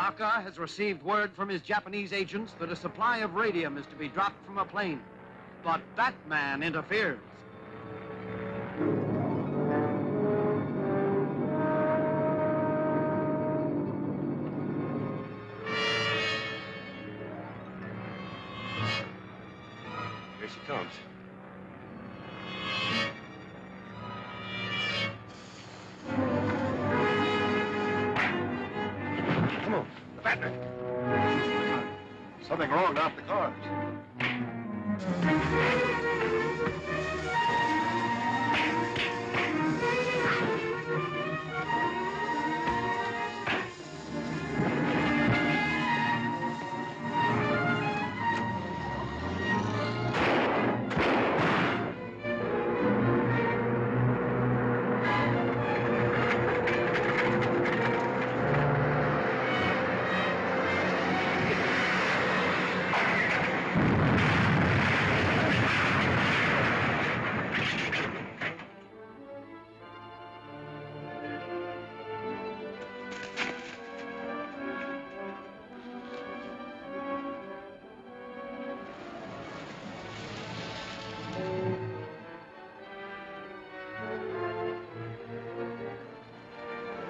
Tanaka has received word from his Japanese agents that a supply of radium is to be dropped from a plane. But Batman interferes. Here she comes. Come on, the Batman. Something wrong off the cars.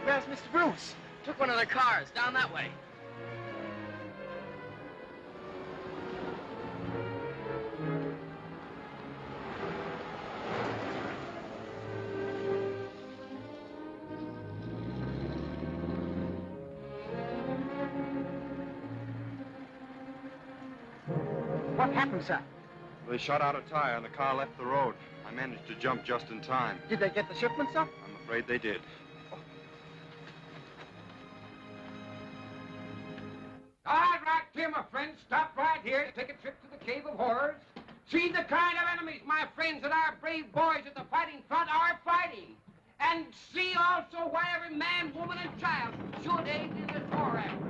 Where's Mr. Bruce? Took one of the cars down that way. What happened, sir? They shot out a tire and the car left the road. I managed to jump just in time. Did they get the shipment, sir? I'm afraid they did. All right, here, my friends. Stop right here. Take a trip to the Cave of Horrors. See the kind of enemies, my friends, that our brave boys at the fighting front are fighting. And see also why every man, woman, and child should aid in this war effort.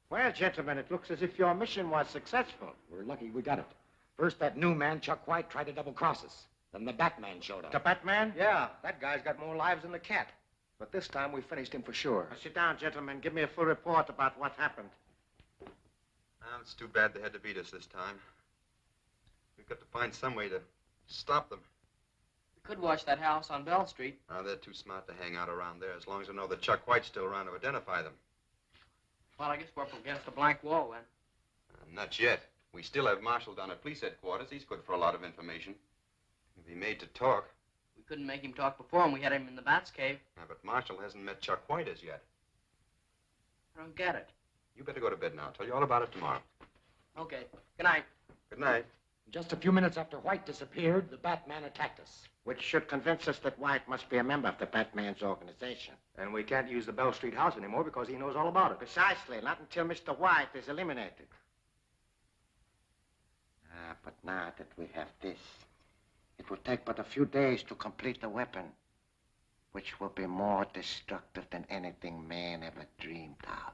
Well, gentlemen, it looks as if your mission was successful. We're lucky we got it. First, that new man, Chuck White, tried to double-cross us. Then the Batman showed up. The Batman? Yeah, that guy's got more lives than the cat. But this time we finished him for sure. Now, sit down, gentlemen. Give me a full report about what happened. Well, it's too bad they had to beat us this time. We've got to find some way to stop them. We could watch that house on Bell Street. Now, they're too smart to hang out around there as long as they know that Chuck White's still around to identify them. Well, I guess we're up against a blank wall, then. Not yet. We still have Marshall down at police headquarters. He's good for a lot of information. If he made to talk. We couldn't make him talk before when we had him in the Bat's cave. Yeah, but Marshall hasn't met Chuck White as yet. I don't get it. You better go to bed now. I'll tell you all about it tomorrow. Okay. Good night. Good night. Just a few minutes after White disappeared, the Batman attacked us. Which should convince us that White must be a member of the Batman's organization. And we can't use the Bell Street house anymore because he knows all about it. Precisely. Not until Mr. White is eliminated. But now that we have this, it will take but a few days to complete the weapon, which will be more destructive than anything man ever dreamed of.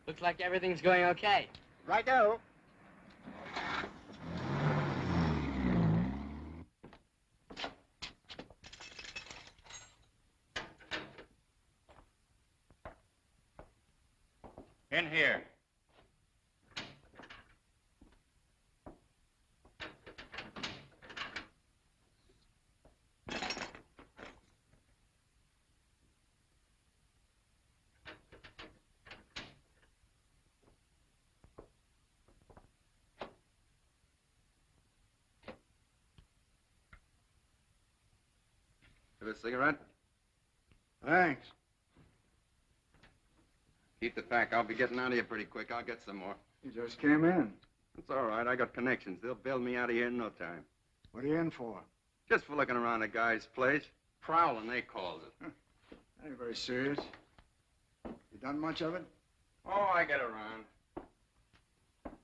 Looks like everything's going okay. Righto. In here. For a cigarette? Thanks. Keep the pack. I'll be getting out of here pretty quick. I'll get some more. You just came in. It's all right. I got connections. They'll bail me out of here in no time. What are you in for? Just for looking around a guy's place. Prowling, they calls it. Ain't very serious. You done much of it? Oh, I get around. And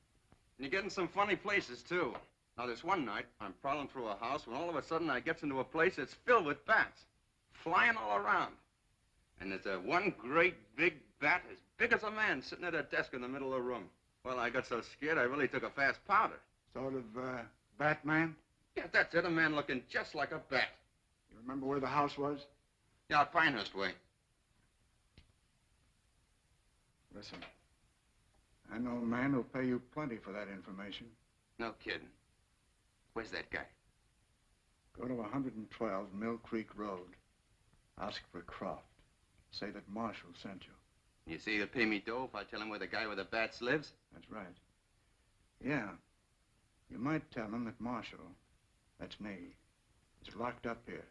you're getting some funny places, too. Now, this one night, I'm prowling through a house when all of a sudden I gets into a place that's filled with bats, flying all around. And there's a one great big bat as big as a man sitting at a desk in the middle of the room. Well, I got so scared I really took a fast powder. Sort of, Batman? Yeah, that's it, a man looking just like a bat. You remember where the house was? Yeah, out Pinehurst way. Listen, I know a man who'll pay you plenty for that information. No kidding. Where's that guy? Go to 112 Mill Creek Road. Ask for Croft. Say that Marshall sent you. You see, he'll pay me dough if I tell him where the guy with the bats lives? That's right. Yeah. You might tell him that Marshall, that's me, is locked up here.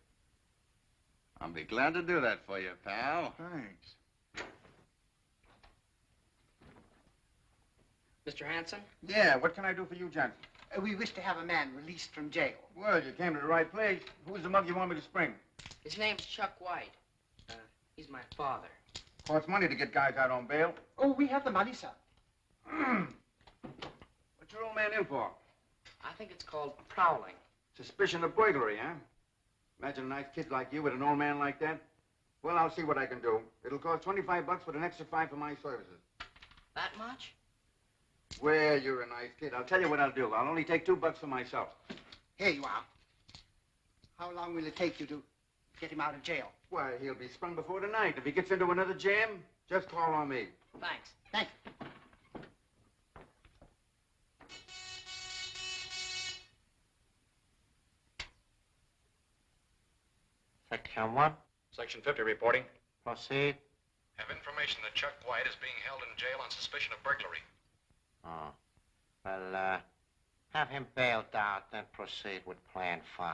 I'll be glad to do that for you, pal. Thanks. Mr. Hanson? Yeah, what can I do for you, Johnson? We wish to have a man released from jail. Well, you came to the right place. Who's the mug you want me to spring? His name's Chuck White. He's my father. Costs money to get guys out on bail. Oh, we have the money, sir. What's your old man in for? I think it's called prowling. Suspicion of burglary, huh? Imagine a nice kid like you with an old man like that. Well, I'll see what I can do. It'll cost $25 with an extra 5 for my services. That much? Well, you're a nice kid. I'll tell you what I'll do. I'll only take $2 for myself. Here you are. How long will it take you to get him out of jail? Why, he'll be sprung before tonight. If he gets into another jam, just call on me. Thanks. Thank you. Section 1. Section 50 reporting. Proceed. Have information that Chuck White is being held in jail on suspicion of burglary. Oh. Well, have him bailed out, then proceed with Plan 5.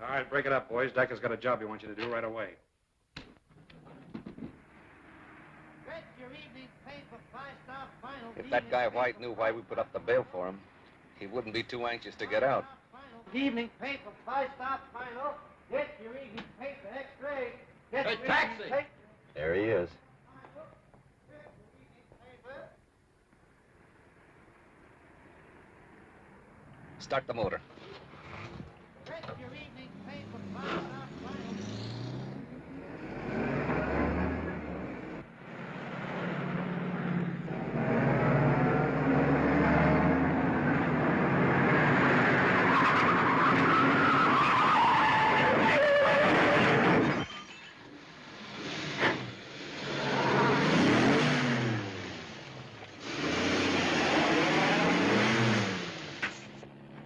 All right, break it up, boys. Decker's got a job he wants you to do right away. If that guy White knew why we put up the bail for him, he wouldn't be too anxious to get out. Evening paper, 5-star final. Get your evening paper, X-ray. Hey, taxi! There he is. Start the motor. Get your evening paper, 5-star final.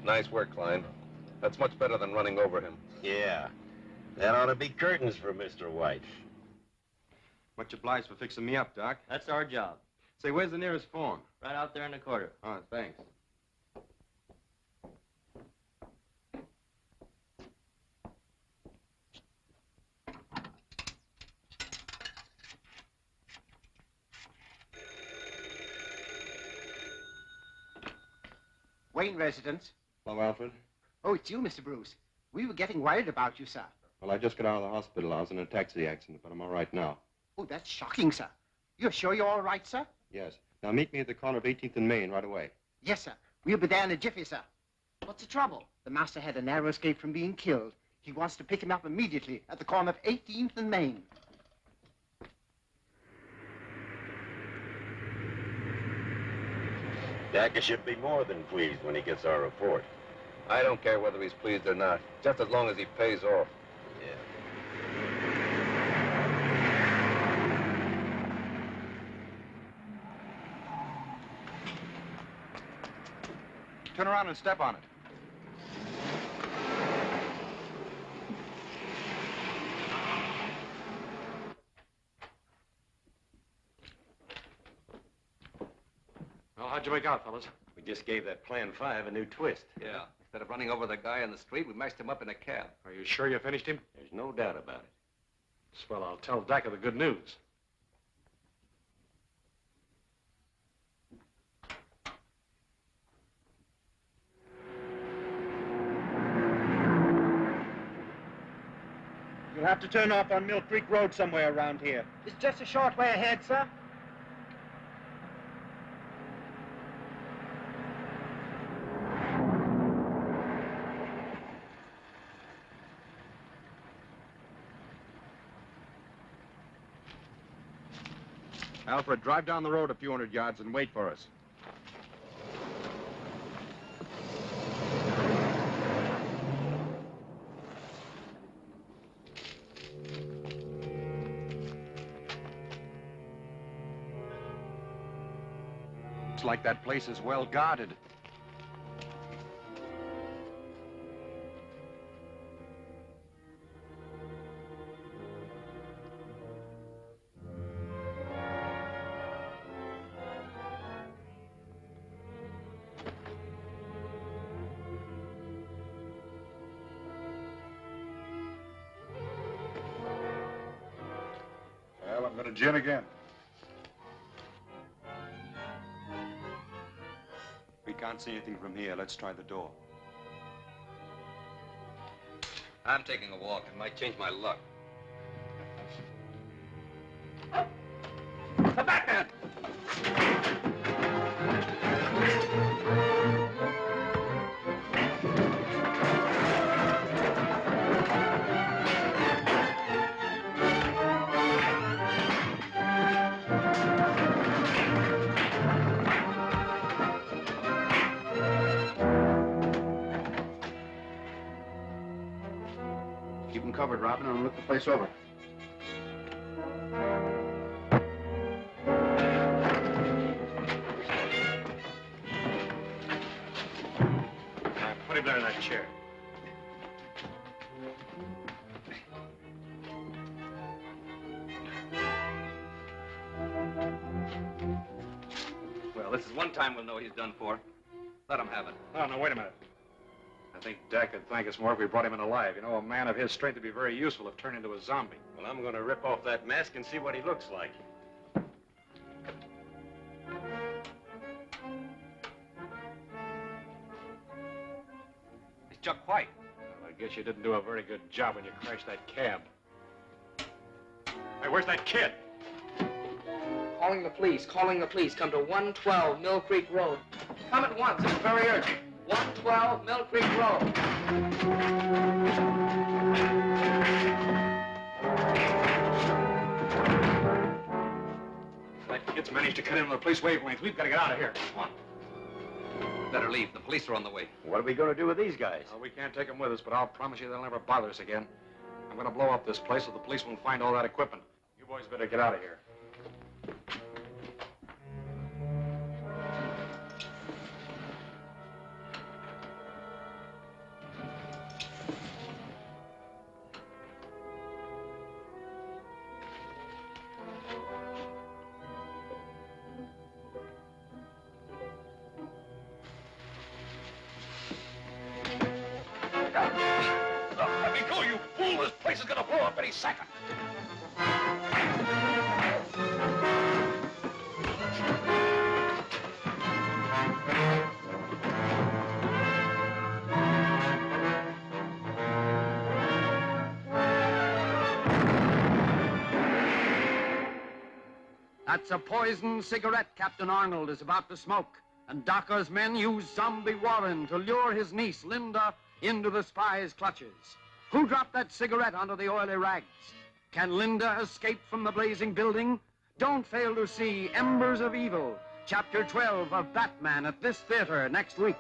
Nice work, Klein. That's much better than running over him. Yeah. That ought to be curtains for Mr. White. Much obliged for fixing me up, Doc. That's our job. Say, where's the nearest phone? Right out there in the corner. Oh, thanks. Wayne residence. Hello, Alfred. Oh, it's you, Mr. Bruce. We were getting worried about you, sir. Well, I just got out of the hospital. I was in a taxi accident, but I'm all right now. Oh, that's shocking, sir. You're sure you're all right, sir? Yes. Now, meet me at the corner of 18th and Main right away. Yes, sir. We'll be there in a jiffy, sir. What's the trouble? The master had a narrow escape from being killed. He wants to pick him up immediately at the corner of 18th and Main. Dacker should be more than pleased when he gets our report. I don't care whether he's pleased or not, just as long as he pays off. Turn around and step on it. Well, how'd you make out, fellas? We just gave that Plan 5 a new twist. Yeah. Instead of running over the guy in the street, we mashed him up in a cab. Are you sure you finished him? There's no doubt about it. Well, I'll tell Decker the good news. You'll have to turn off on Mill Creek Road somewhere around here. It's just a short way ahead, sir. Alfred, drive down the road a few hundred yards and wait for us. Looks like that place is well guarded. Well, I'm going to gin again. We can't see anything from here. Let's try the door. I'm taking a walk. It might change my luck. The Batman! Keep them covered, Robin, and look the place over. Put him there in that chair. Well, this is one time we'll know he's done for. Let him have it. Oh, no, wait a minute. I think Dak could thank us more if we brought him in alive. You know, a man of his strength would be very useful if turned into a zombie. Well, I'm going to rip off that mask and see what he looks like. It's Chuck White. Well, I guess you didn't do a very good job when you crashed that cab. Hey, where's that kid? Calling the police. Calling the police. Come to 112 Mill Creek Road. Come at once. It's very urgent. 112 Mill Creek Road. That kid's managed to cut into the police wavelength. We've got to get out of here. Come on. Better leave. The police are on the way. What are we going to do with these guys? Well, we can't take them with us, but I'll promise you they'll never bother us again. I'm going to blow up this place so the police won't find all that equipment. You boys better get out of here. Let me go, you fool! This place is gonna blow up any second. That's a poisoned cigarette Captain Arnold is about to smoke. And Docker's men use zombie Warren to lure his niece, Linda, into the spy's clutches. Who dropped that cigarette onto the oily rags? Can Linda escape from the blazing building? Don't fail to see Embers of Evil, Chapter 12 of Batman at this theater next week.